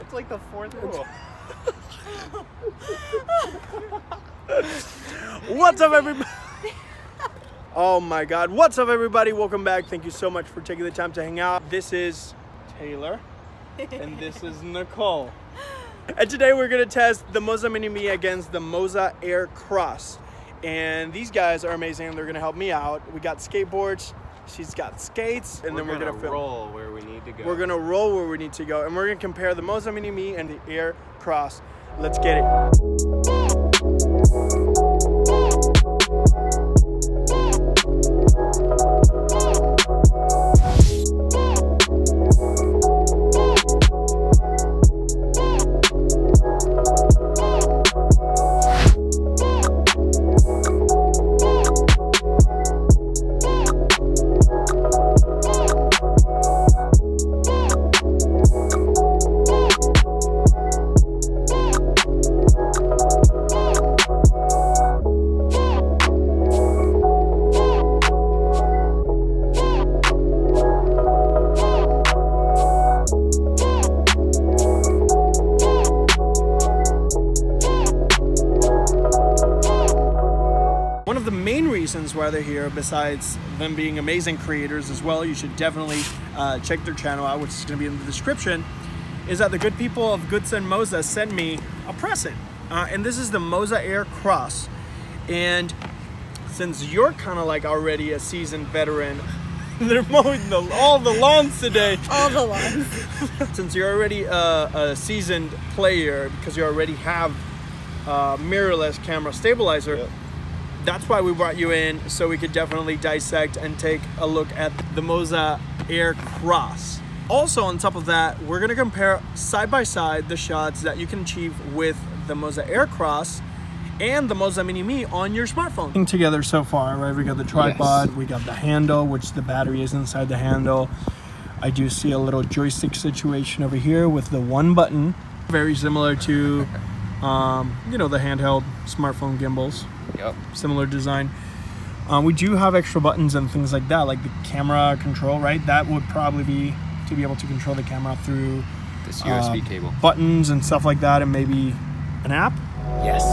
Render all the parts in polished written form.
It's like the fourth rule. What's up, everybody? Oh my God. What's up, everybody? Welcome back. Thank you so much for taking the time to hang out. This is Taylor and this is Nicole. And today we're going to test the Moza Mini-MI against the Moza Air Cross. And these guys are amazing. They're going to help me out. We got skateboards. She's got skates. And then we're going to roll where we need to go. We're going to roll where we need to go. And we're going to compare the Moza Mini-MI and the Air Cross. Let's get it. One of the main reasons why they're here, besides them being amazing creators as well, you should definitely check their channel out, which is going to be in the description, is that the good people of Gudsen Moza sent me a present. And this is the Moza Air Cross. And since you're kind of like already a seasoned veteran, they're mowing all the lawns today. All the lawns. Since you're already a seasoned player, because you already have mirrorless camera stabilizer, yep. That's why we brought you in, so we could definitely dissect and take a look at the Moza Air Cross. Also, on top of that, we're gonna compare side by side the shots that you can achieve with the Moza Air Cross and the Moza Mini-MI on your smartphone. Together so far, right? We got the tripod, yes. We got the handle, which the battery is inside the handle. I do see a little joystick situation over here with the one button, very similar to, you know, the handheld smartphone gimbals. Yep. Similar design. We do have extra buttons and things like that, like the camera control, right? That would probably be to be able to control the camera through this USB cable, buttons and stuff like that, and maybe an app. Yes.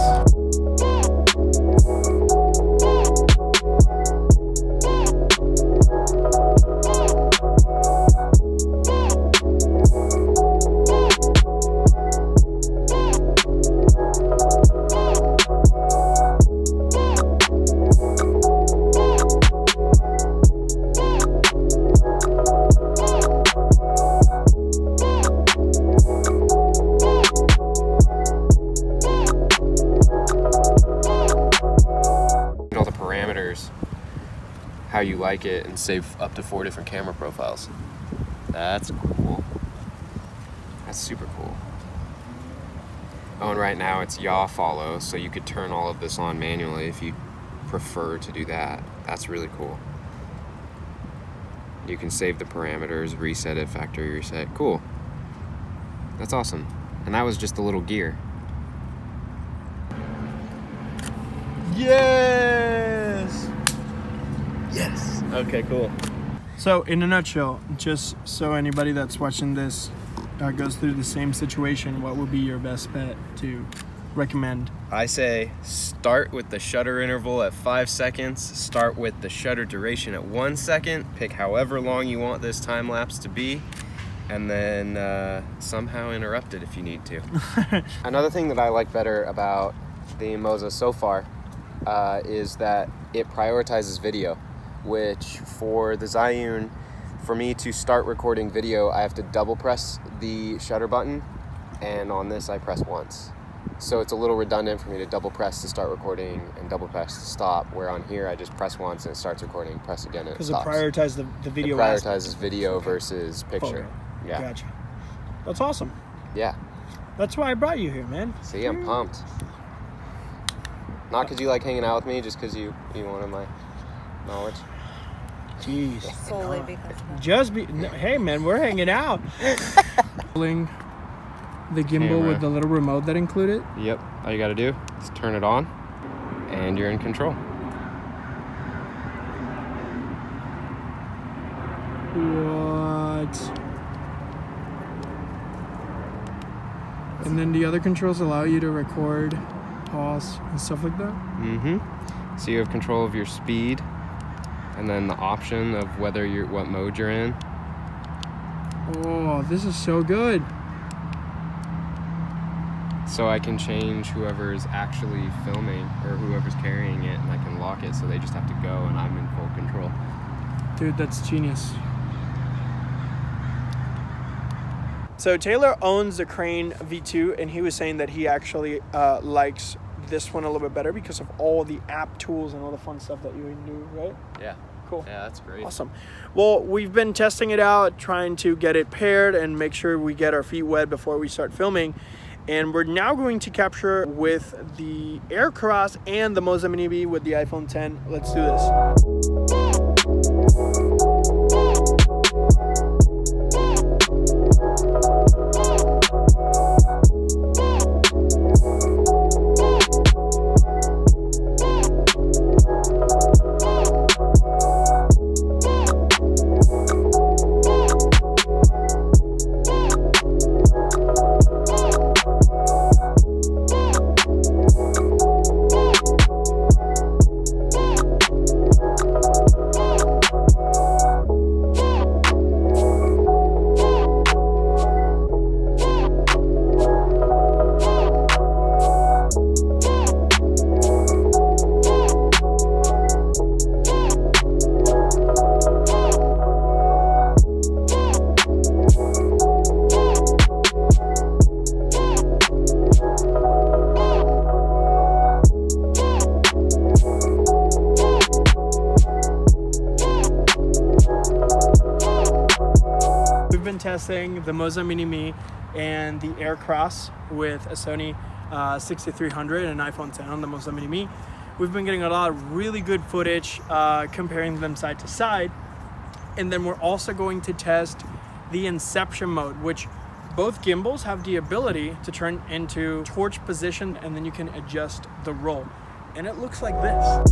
How you like it and save up to 4 different camera profiles. That's cool. That's super cool. Oh, and right now it's yaw follow, so you could turn all of this on manually if you prefer to do that. That's really cool. You can save the parameters, reset it, factory reset. Cool. That's awesome. And that was just a little gear. Yes! Yes. Okay, cool. So in a nutshell, just so anybody that's watching this goes through the same situation, what would be your best bet to recommend? I say start with the shutter interval at 5 seconds, start with the shutter duration at 1 second, pick however long you want this time lapse to be, and then somehow interrupt it if you need to. Another thing that I like better about the Moza so far is that it prioritizes video, which for the Zhiyun, for me to start recording video, I have to double press the shutter button, and on this I press once. So it's a little redundant for me to double press to start recording and double press to stop, where on here I just press once and it starts recording, press again and it stops. Because it prioritizes the video. It prioritizes video versus picture. Photo. Yeah. Gotcha. That's awesome. Yeah. That's why I brought you here, man. See, I'm pumped. Not because you like hanging out with me, just because you wanted my knowledge. Jeez. Solely because hey man, we're hanging out. Pulling the gimbal with the little remote that included. Yep. All you got to do is turn it on, and you're in control. What? And then the other controls allow you to record, pause, and stuff like that? Mm-hmm. So you have control of your speed, and then the option of what mode you're in. Oh, this is so good. So I can change whoever's actually filming or whoever's carrying it, and I can lock it so they just have to go and I'm in full control. Dude, that's genius. So Taylor owns the Crane V2, and he was saying that he actually likes this one a little bit better because of all the app tools and all the fun stuff that you can do, right? Yeah. Cool. Yeah, that's great. Awesome. Well, we've been testing it out, trying to get it paired and make sure we get our feet wet before we start filming. And we're now going to capture with the Air Cross and the Moza Mini-MI with the iPhone 10. Let's do this. Testing the Moza Mini-MI and the Air Cross with a Sony 6300 and an iPhone 10 on the Moza Mini-MI. We've been getting a lot of really good footage comparing them side to side, and then we're also going to test the inception mode, which both gimbals have the ability to turn into torch position, and then you can adjust the roll, and it looks like this.